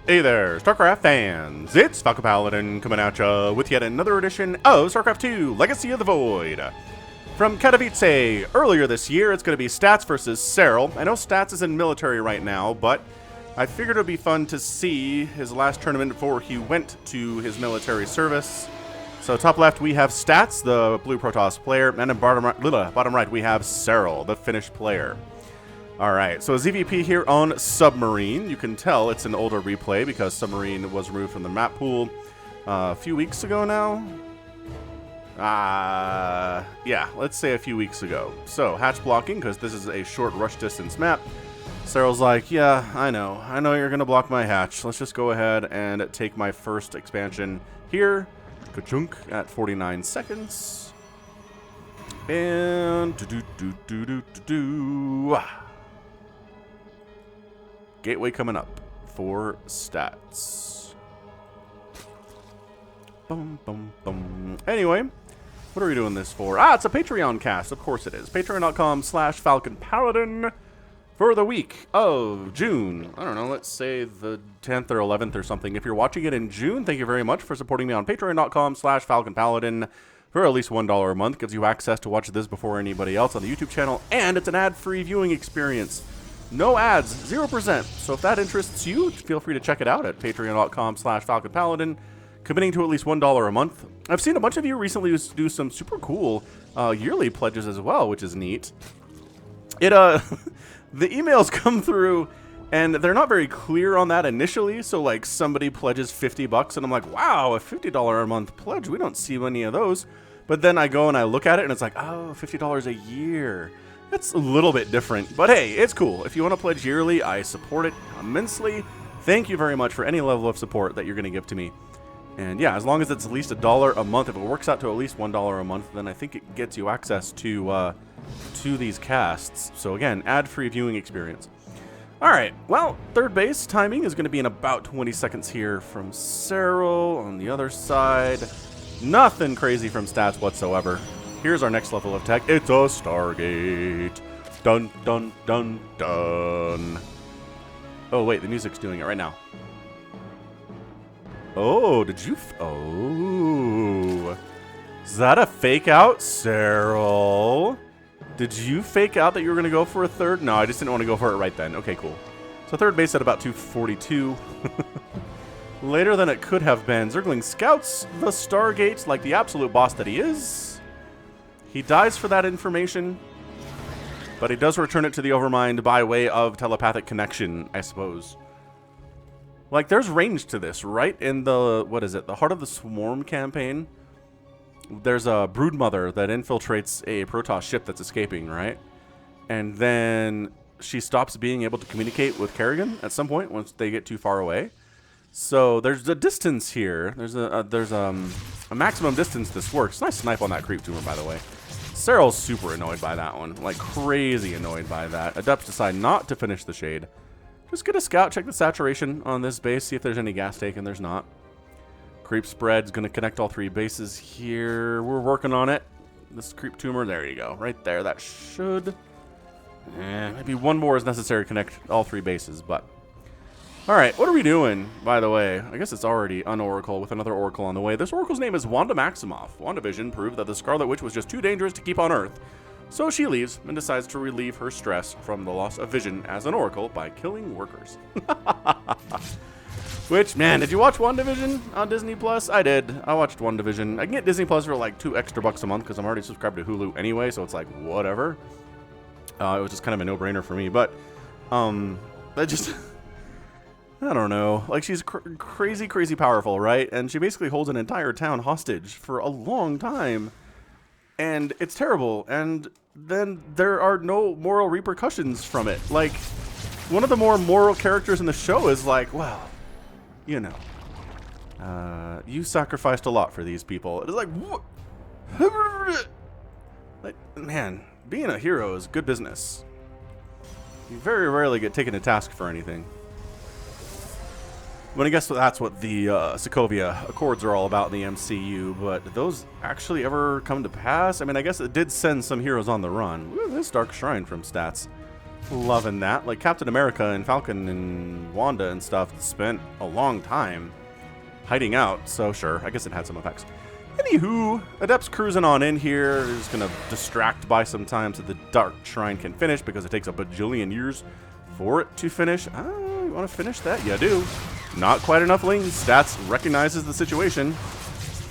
Hey there, StarCraft fans! It's Falcon Paladin coming at ya with yet another edition of StarCraft 2 Legacy of the Void. From Katowice, earlier this year, it's going to be Stats versus Serral. I know Stats is in military right now, but I figured it would be fun to see his last tournament before he went to his military service. So top left, we have Stats, the blue Protoss player, and in bottom right, we have Serral, the Finnish player. Alright, so ZVP here on Submarine. You can tell it's an older replay because Submarine was removed from the map pool a few weeks ago now. Yeah, let's say a few weeks ago. So, hatch blocking, because this is a short rush distance map. Serral's like, yeah, I know you're going to block my hatch. Let's just go ahead and take my first expansion here. Ka-chunk at 49 seconds. And Gateway coming up for Stats. Bum, bum, bum. Anyway, what are we doing this for? It's a Patreon cast. Of course it is. Patreon.com/Falcon Paladin for the week of June. I don't know, let's say the 10th or 11th or something. If you're watching it in June, thank you very much for supporting me on Patreon.com/Falcon Paladin for at least $1 a month. Gives you access to watch this before anybody else on the YouTube channel, and it's an ad-free viewing experience. No ads, 0%. So if that interests you, feel free to check it out at patreon.com/Falcon Paladin, committing to at least $1 a month. I've seen a bunch of you recently do some super cool yearly pledges as well, which is neat. The emails come through, and they're not very clear on that initially. So like somebody pledges $50, and I'm like, wow, a $50 a month pledge. We don't see many of those. But then I go and I look at it, and it's like, oh, $50 a year. It's a little bit different, but hey, it's cool. If you want to pledge yearly, I support it immensely. Thank you very much for any level of support that you're going to give to me. And yeah, as long as it's at least $1 a month, if it works out to at least $1 a month, then I think it gets you access to these casts. So again, ad-free viewing experience. All right, well, third base timing is going to be in about 20 seconds here from Serral on the other side. Nothing crazy from Stats whatsoever. Here's our next level of tech. It's a Stargate. Dun, dun, dun, dun. Oh, wait, the music's doing it right now. Oh, did you... Oh. Is that a fake out, Serral? Did you fake out that you were going to go for a third? No, I just didn't want to go for it right then. Okay, cool. So third base at about 242. Later than it could have been. Zergling scouts the Stargate like the absolute boss that he is. He dies for that information, but he does return it to the Overmind by way of telepathic connection, I suppose. Like, there's range to this, right? In the, what is it, the Heart of the Swarm campaign, there's a broodmother that infiltrates a Protoss ship that's escaping, right? And then she stops being able to communicate with Kerrigan at some point once they get too far away. So there's a distance here. There's a maximum distance this works. Nice snipe on that creep tumor, by the way. Serral's super annoyed by that one. Like, crazy annoyed by that. Adepts decide not to finish the shade. Just get a scout, check the saturation on this base, see if there's any gas taken. There's not. Creep spread's going to connect all three bases here. We're working on it. This creep tumor, there you go. Right there, that should... maybe one more is necessary to connect all three bases, but... Alright, what are we doing, by the way? I guess it's already an Oracle with another Oracle on the way. This Oracle's name is Wanda Maximoff. WandaVision proved that the Scarlet Witch was just too dangerous to keep on Earth. So she leaves and decides to relieve her stress from the loss of vision as an Oracle by killing workers. Which, man, did you watch WandaVision on Disney Plus? I did. I watched WandaVision. I can get Disney Plus for like $2 extra a month because I'm already subscribed to Hulu anyway, so it's like, whatever. It was just kind of a no-brainer for me, but, that just... I don't know. Like, she's crazy, crazy powerful, right? And she basically holds an entire town hostage for a long time. And it's terrible. And then there are no moral repercussions from it. Like, one of the more moral characters in the show is like, well, you know, you sacrificed a lot for these people. It's like, what? Like, man, being a hero is good business. You very rarely get taken to task for anything. But I guess that's what the Sokovia Accords are all about in the MCU, but did those actually ever come to pass? I mean, I guess it did send some heroes on the run. Ooh, this Dark Shrine from Stats. Loving that. Like Captain America and Falcon and Wanda and stuff spent a long time hiding out. So sure, I guess it had some effects. Anywho, Adept's cruising on in here. Is going to distract by some time so the Dark Shrine can finish because it takes a bajillion years for it to finish. Oh, you want to finish that? You do. Not quite enough lings. Stats recognizes the situation.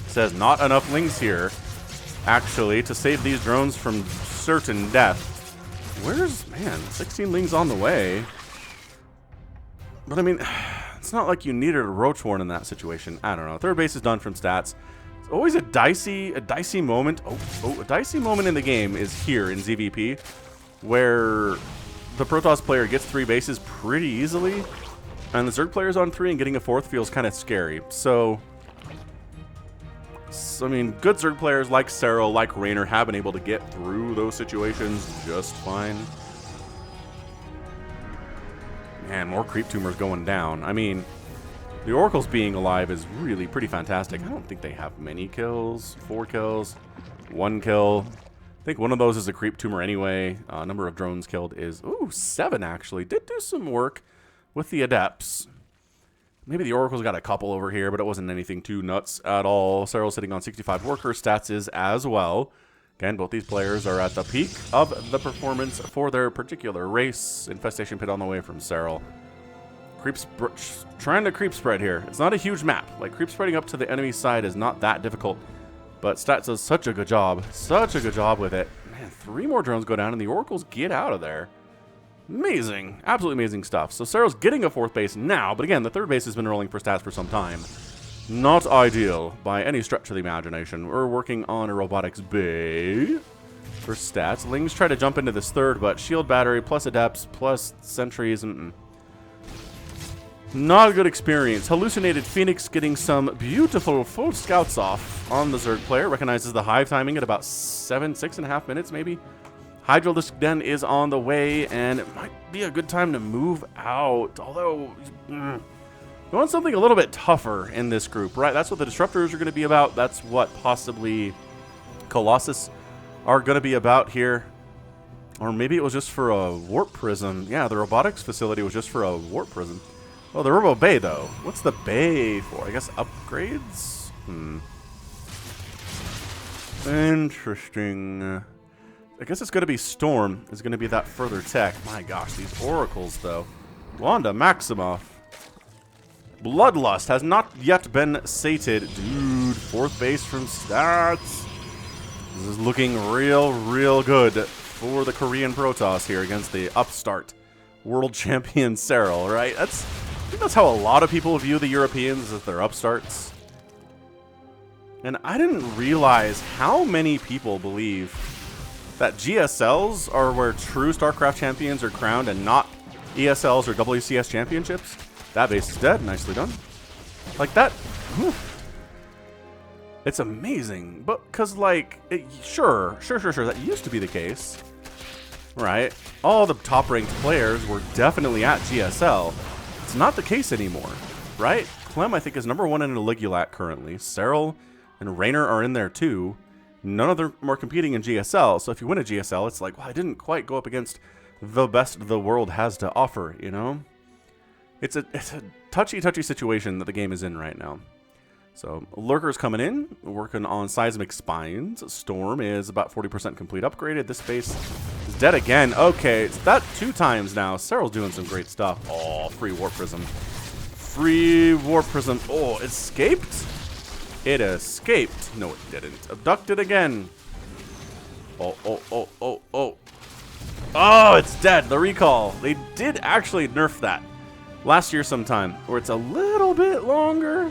Says not enough lings here, actually, to save these drones from certain death. Where's, man, 16 lings on the way. But I mean, it's not like you needed a Roach Warren in that situation. I don't know. Third base is done from stats. It's always a dicey moment. A dicey moment in the game is here in ZVP, where the Protoss player gets 3 bases pretty easily, and the Zerg player's on 3 and getting a 4th feels kind of scary. So, I mean, good Zerg players like Serral, like Raynor have been able to get through those situations just fine. Man, more creep tumors going down. I mean, the Oracles being alive is really pretty fantastic. I don't think they have many kills. 4 kills, 1 kill. I think one of those is a creep tumor anyway. Number of drones killed is, 7 actually. Did do some work with the Adepts. Maybe the Oracle's got a couple over here, but it wasn't anything too nuts at all. Serral's sitting on 65 worker stats is as well. Again, both these players are at the peak of the performance for their particular race. Infestation Pit on the way from Serral. Trying to creep spread here. It's not a huge map. Like, creep spreading up to the enemy side is not that difficult. But Stats does such a good job. Such a good job with it. Man, 3 more drones go down and the Oracles get out of there. Amazing. Absolutely amazing stuff. So Serral's getting a 4th base now, but again, the 3rd base has been rolling for Stats for some time. Not ideal by any stretch of the imagination. We're working on a robotics bay for Stats. Lings try to jump into this 3rd, but shield battery plus Adepts plus sentries. Not a good experience. Hallucinated Phoenix getting some beautiful full scouts off on the Zerg player. Recognizes the hive timing at about 6.5 minutes maybe. Hydralisk Den is on the way, and it might be a good time to move out. Although, we want something a little bit tougher in this group, right? That's what the Disruptors are going to be about. That's what possibly Colossus are going to be about here. Or maybe it was just for a Warp Prism. Yeah, the robotics facility was just for a Warp Prism. Oh, the Robo Bay, though. What's the Bay for? I guess upgrades? Interesting. I guess it's going to be Storm. It's going to be that further tech. My gosh, these Oracles, though. Wanda Maximoff. Bloodlust has not yet been sated. Dude, 4th base from Stats. This is looking real good for the Korean Protoss here against the upstart world champion Serral, right? I think that's how a lot of people view the Europeans, as their upstarts. And I didn't realize how many people believe that GSLs are where true StarCraft champions are crowned and not ESLs or WCS championships. That base is dead. Nicely done. Like that. Whew. It's amazing. But because, like, sure. That used to be the case. Right? All the top-ranked players were definitely at GSL. It's not the case anymore. Right? Clem, I think, is #1 in Eligulat currently. Serral and Raynor are in there, too. None of them are competing in GSL, so if you win a GSL, it's like, well, I didn't quite go up against the best the world has to offer, you know? It's a touchy situation that the game is in right now. So, Lurker's coming in, working on Seismic Spines. Storm is about 40% complete upgraded. This base is dead again. Okay, it's that 2 times now. Serral's doing some great stuff. Oh, free Warp Prism. Free Warp Prism. Oh, escaped? It escaped. No, it didn't. Abducted again. Oh, it's dead. The recall. They did actually nerf that last year sometime, where it's a little bit longer.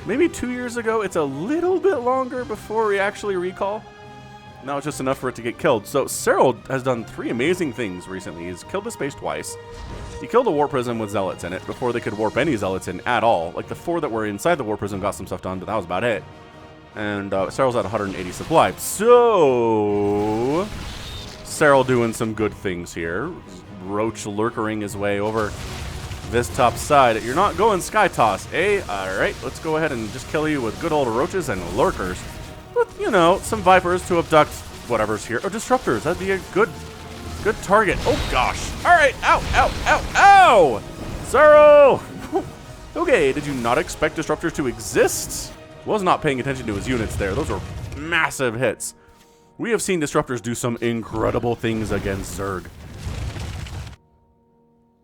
Maybe 2 years ago, it's a little bit longer before we actually recall. Now it's just enough for it to get killed. So Serral has done 3 amazing things recently. He's killed the space twice. He killed a Warp Prism with Zealots in it before they could warp any Zealots in at all. Like, the 4 that were inside the Warp Prism got some stuff done, but that was about it. And Serral's at 180 supply. So Serral doing some good things here. Roach lurkering his way over this top side. You're not going Sky Toss, eh? Alright, let's go ahead and just kill you with good old Roaches and Lurkers. With, you know, some Vipers to abduct whatever's here. Or Disruptors. That'd be a good Good target. Oh, gosh. All right. Ow, ow, ow, ow! Serral! Okay, did you not expect disruptors to exist? Was not paying attention to his units there. Those are massive hits. We have seen disruptors do some incredible things against Zerg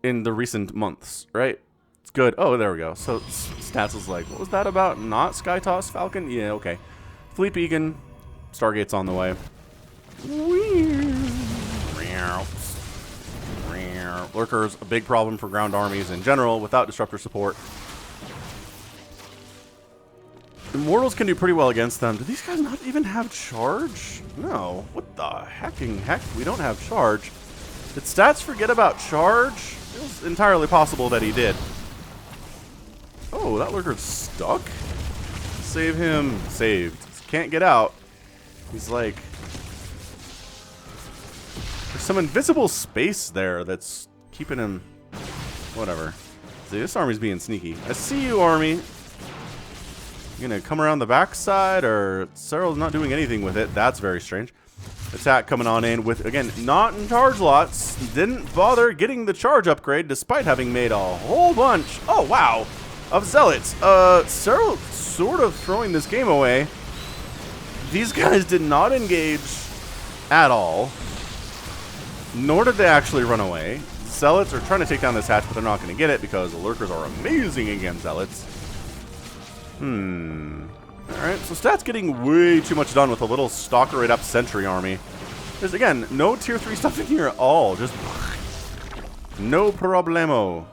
in the recent months, right? It's good. Oh, there we go. So Stats was like, what was that about? Not Skytoss Falcon? Yeah, okay. Fleet Beacon. Stargate's on the way. Lurkers, a big problem for ground armies in general without disruptor support. Immortals can do pretty well against them. Do these guys not even have charge? No. What the hecking heck? We don't have charge. Did Stats forget about charge? It was entirely possible that he did. Oh, that lurker's stuck? Save him. Saved. Can't get out. He's like... There's some invisible space there that's keeping him... Whatever. See, this army's being sneaky. I see you, army. You gonna come around the backside, or Serral's not doing anything with it? That's very strange. Attack coming on in with, again, not in charge lots. Didn't bother getting the charge upgrade despite having made a whole bunch, oh wow, of zealots. Serral sort of throwing this game away. These guys did not engage at all, nor did they actually run away. Zealots are trying to take down this hatch, but they're not going to get it because the lurkers are amazing against zealots. Alright, so Stats getting way too much done with a little stalker-it up sentry army. There's, again, no tier 3 stuff in here at all. Just no problemo.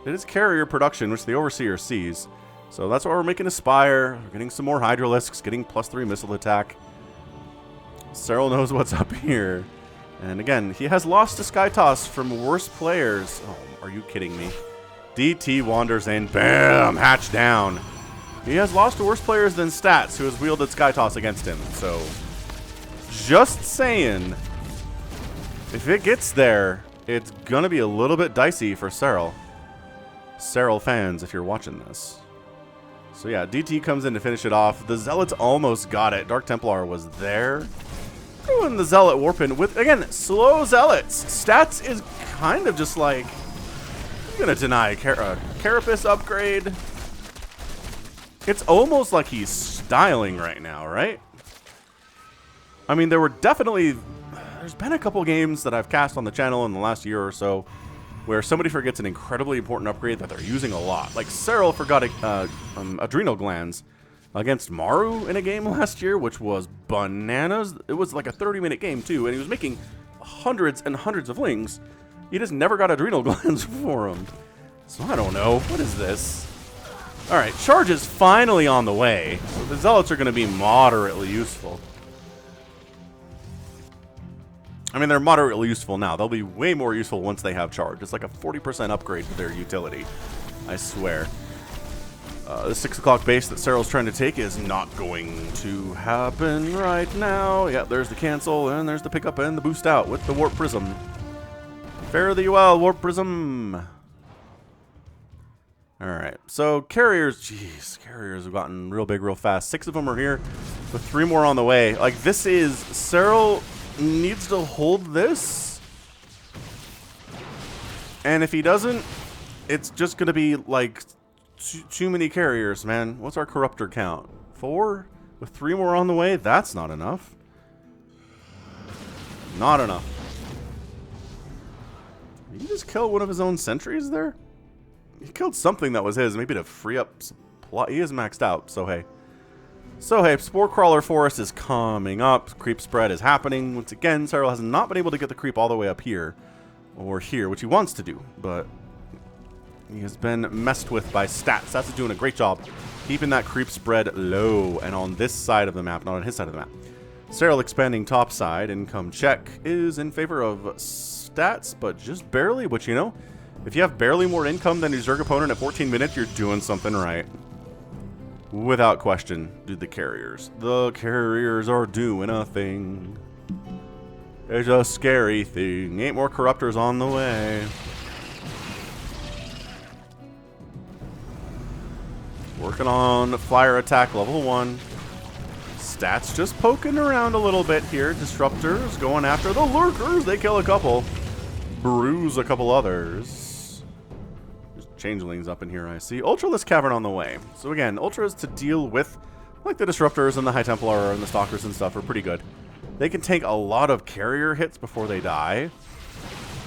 It is carrier production, which the Overseer sees. So that's why we're making a Spire. We're getting some more Hydralisks, getting +3 missile attack. Serral knows what's up here. And again, he has lost to Skytoss from worse players. Oh, are you kidding me? DT wanders in. Bam! Hatch down. He has lost to worse players than Stats, who has wielded Skytoss against him. So, just saying, if it gets there, it's going to be a little bit dicey for Serral. Serral fans, if you're watching this. So yeah, DT comes in to finish it off. The Zealots almost got it. Dark Templar was there. Doing the Zealot Warpin with, again, slow Zealots. Stats is kind of just like, I'm going to deny a Carapace upgrade. It's almost like he's styling right now, right? I mean, there were definitely... There's been a couple games that I've cast on the channel in the last year or so where somebody forgets an incredibly important upgrade that they're using a lot. Like, Serral forgot Adrenal Glands against Maru in a game last year, which was bananas. It was like a 30-minute game, too, and he was making hundreds and hundreds of lings. He just never got Adrenal Glands for him. So I don't know. What is this? Alright, charge is finally on the way. So the Zealots are going to be moderately useful. I mean, they're moderately useful now. They'll be way more useful once they have charge. It's like a 40% upgrade to their utility. I swear. The 6 o'clock base that Serral's trying to take is not going to happen right now. Yeah, there's the cancel, and there's the pickup and the boost out with the Warp Prism. Fare thee well, Warp Prism. Alright, so carriers, jeez, carriers have gotten real big real fast. 6 of them are here, with 3 more on the way. Like, this is, Serral needs to hold this. And if he doesn't, it's just going to be, like, too many carriers, man. What's our Corruptor count? 4? With 3 more on the way? That's not enough. Not enough. Did he just kill one of his own sentries there? He killed something that was his, maybe to free up supply. He is maxed out, so hey. So hey, Spore Crawler Forest is coming up. Creep spread is happening. Once again, Serral has not been able to get the creep all the way up here. Or here, which he wants to do. But he has been messed with by Stats. Stats is doing a great job keeping that creep spread low. And on this side of the map, not on his side of the map. Serral expanding top side. Income check is in favor of Stats, but just barely. Which, you know, if you have barely more income than your Zerg opponent at 14 minutes, you're doing something right. Without question, do the carriers. The carriers are doing a thing. It's a scary thing. 8 more Corruptors on the way. Working on Flyer Attack level 1. Stats just poking around a little bit here. Disruptors going after the lurkers. They kill a couple. Bruise a couple others. There's changelings up in here, I see. Ultralisk Cavern on the way. So again, Ultras to deal with, like the Disruptors and the High Templar and the Stalkers and stuff, are pretty good. They can take a lot of carrier hits before they die.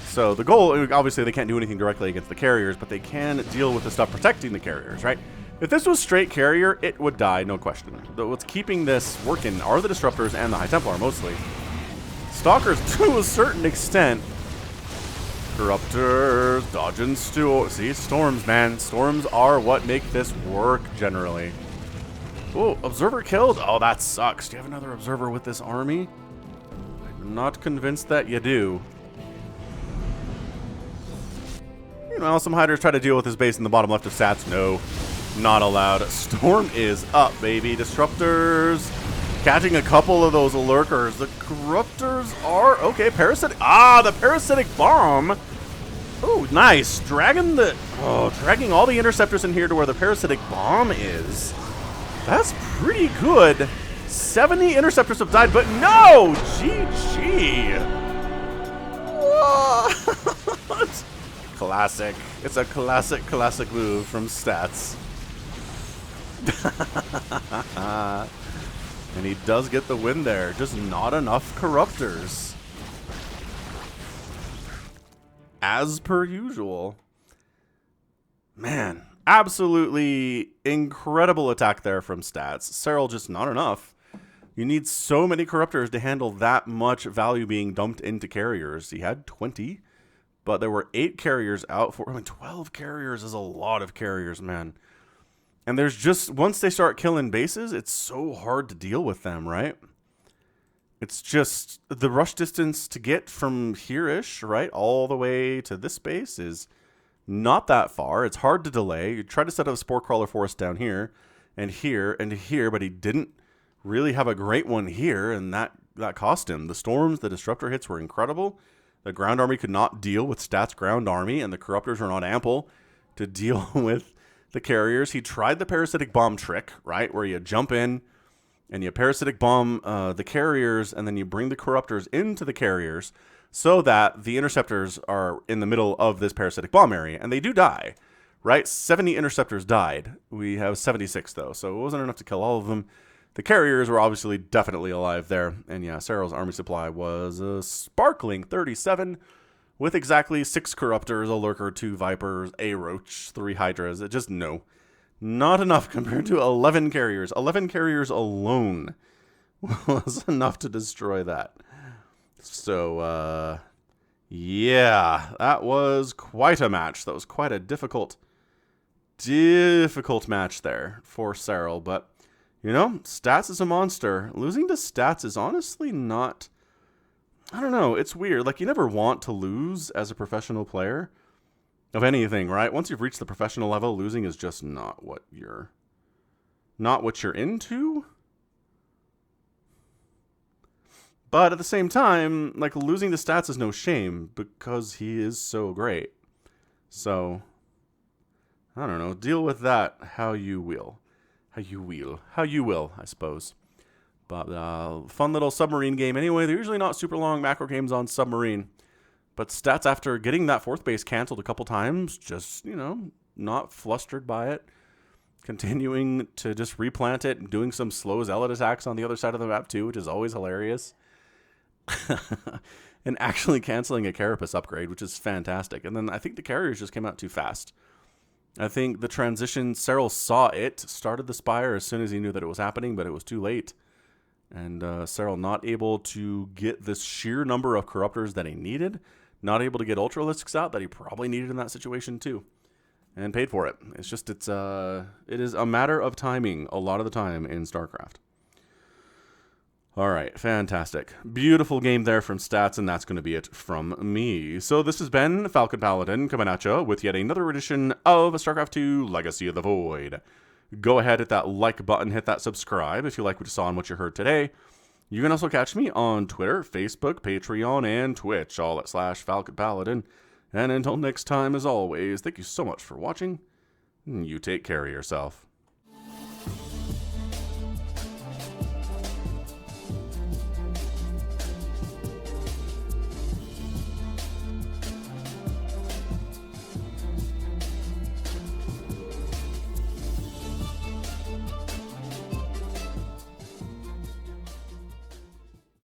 So the goal, obviously they can't do anything directly against the carriers, but they can deal with the stuff protecting the carriers, right? If this was straight carrier, it would die, no question. But what's keeping this working are the Disruptors and the High Templar, mostly. Stalkers, to a certain extent. Corruptors, dodging see, storms, man. Storms are what make this work, generally. Oh, Observer killed? Oh, that sucks. Do you have another Observer with this army? I'm not convinced that you do. Meanwhile, some hiders try to deal with his base in the bottom left of stats. No, not allowed. Storm is up, baby. Disruptors catching a couple of those lurkers. The Corruptors are okay. Parasitic. Ah, the parasitic bomb. Oh, nice. Dragging all the interceptors in here to where the parasitic bomb is. That's pretty good. 70 interceptors have died, but no! GG. What? Classic. It's a classic move from Stats. And he does get the win there. Just not enough Corruptors. As per usual. Man, absolutely incredible attack there from Stats. Serral just not enough. You need so many Corruptors to handle that much value being dumped into carriers. He had 20. But there were 8 carriers out for... I mean, 12 carriers is a lot of carriers, man. And there's just... Once they start killing bases, it's so hard to deal with them, right? It's just... The rush distance to get from here-ish, right? All the way to this base is not that far. It's hard to delay. You try to set up a Spore Crawler Forest down here, and here, but he didn't really have a great one here, and that cost him. The storms, the disruptor hits were incredible. The ground army could not deal with Stats' ground army, and the Corruptors were not ample to deal with the carriers. He tried the parasitic bomb trick, right, where you jump in and you parasitic bomb the carriers, and then you bring the Corruptors into the carriers so that the interceptors are in the middle of this parasitic bomb area, and they do die, right? 70 interceptors died. We have 76, though, so it wasn't enough to kill all of them. The carriers were obviously definitely alive there. And yeah, Serral's army supply was a sparkling 37 with exactly 6 Corruptors, a Lurker, 2 Vipers, a Roach, 3 Hydras. It just, no. Not enough compared to 11 carriers. 11 carriers alone was enough to destroy that. So, yeah, that was quite a match. That was quite a difficult match there for Serral, but... You know, Stats is a monster. Losing to Stats is honestly not... I don't know. It's weird. Like, you never want to lose as a professional player of anything, right? Once you've reached the professional level, losing is just not what you're into. But at the same time, like, losing to Stats is no shame because he is so great. So, I don't know. Deal with that how you will. How you will, I suppose. But fun little Submarine game anyway. They're usually not super long macro games on Submarine. But Stats, after getting that 4th base canceled a couple times, just, you know, not flustered by it. Continuing to just replant it and doing some slow zealot attacks on the other side of the map too, which is always hilarious. And actually canceling a Carapace upgrade, which is fantastic. And then I think the carriers just came out too fast. I think the transition, Serral saw it, started the Spire as soon as he knew that it was happening, but it was too late. And Serral not able to get this sheer number of Corruptors that he needed, not able to get Ultralisks out that he probably needed in that situation too, and paid for it. It's just, it is a matter of timing a lot of the time in StarCraft. All right, fantastic. Beautiful game there from Stats, and that's going to be it from me. So this has been Falcon Paladin coming at you with yet another edition of StarCraft 2 Legacy of the Void. Go ahead, hit that like button, hit that subscribe if you like what you saw and what you heard today. You can also catch me on Twitter, Facebook, Patreon, and Twitch, all at /Falcon Paladin. And until next time, as always, thank you so much for watching. You take care of yourself.